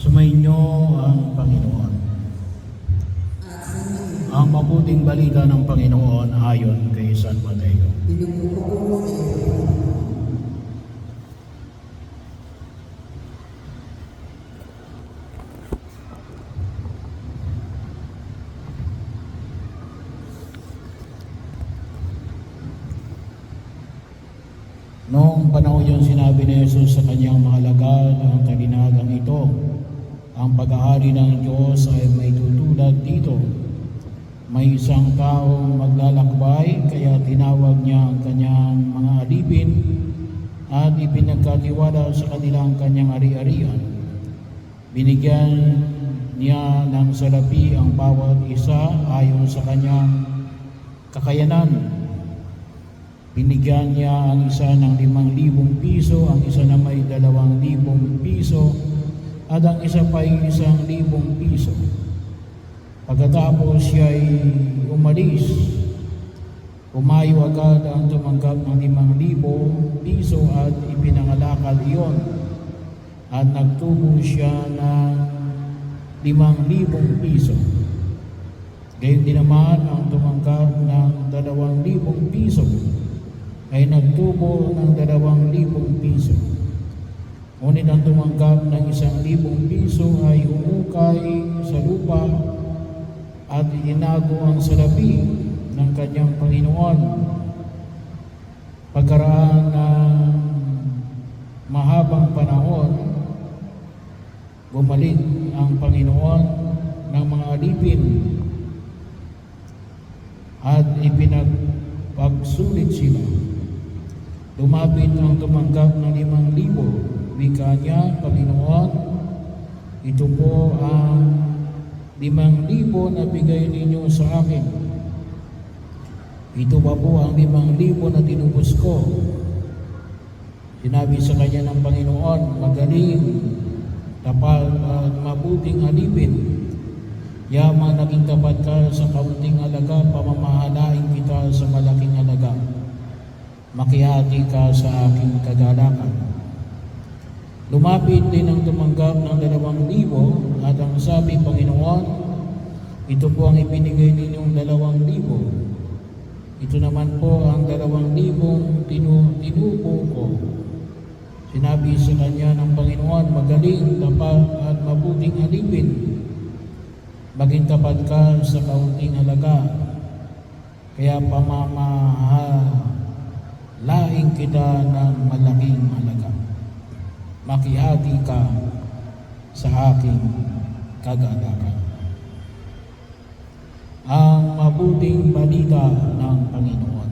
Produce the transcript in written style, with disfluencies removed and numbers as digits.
Sumainyo ang Panginoon. Ang mabuting balita ng Panginoon ayon kay San Mateo. Noong panahon yun, sinabi ni Jesus sa kanyang mga alagad ang kalinagang ito, ang pag-aari ng Diyos ay may tutulad dito. May isang taong maglalakbay, kaya tinawag niya ang kanyang mga alipin at ipinagkatiwala sa kanilang kanyang ari-arian. Binigyan niya ng salapi ang bawat isa ayon sa kanyang kakayanan. Binigyan niya ang isa ng 5,000 piso, ang isa na may 2,000 piso, at ang isa pa ay 1,000 piso. Pagkatapos siya ay umalis, umayo agad ang tumanggap ng 5,000 piso at ipinangalakal iyon. At nagtubo siya ng 5,000 piso. Gayon din naman ang tumanggap ng 2,000 piso ay nagtubo ng 2,000 piso. Ngunit ang tumanggap ng 1,000 piso ay umukay sa lupa at inago ang salapi ng kanyang Panginoon. Pagkaraan ng mahabang panahon, bumalik ang Panginoon ng mga alipin at ipinagpagsulit sila. Lumapit ang tumanggap ng 5,000. Wika niya, Panginoon, ito po ang 5,000 na bigay ninyo sa akin. Ito pa po ang 5,000 na tinubos ko. Sinabi sa kanya ng Panginoon, magaling, tapat at mabuting alipin. Yaman naging tapat ka sa kaunting halaga, pamamahalain kita sa malaking halaga. Makihati ka sa aking kagalakan. Lumapit din ang tumanggap ng 2,000 at ang sabi, Panginoon, ito po ang ibinigay ninyong 2,000. Ito naman po ang 2,000 tinubo ko. Sinabi sa kanya ng Panginoon, magaling, tapat at mabuting alipin. Maging tapat ka sa kaunting halaga. Kaya pamamahalain kita ng malaking halaga. Makihati ka sa aking kagalakan. Ang mabuting balita ng Panginoon.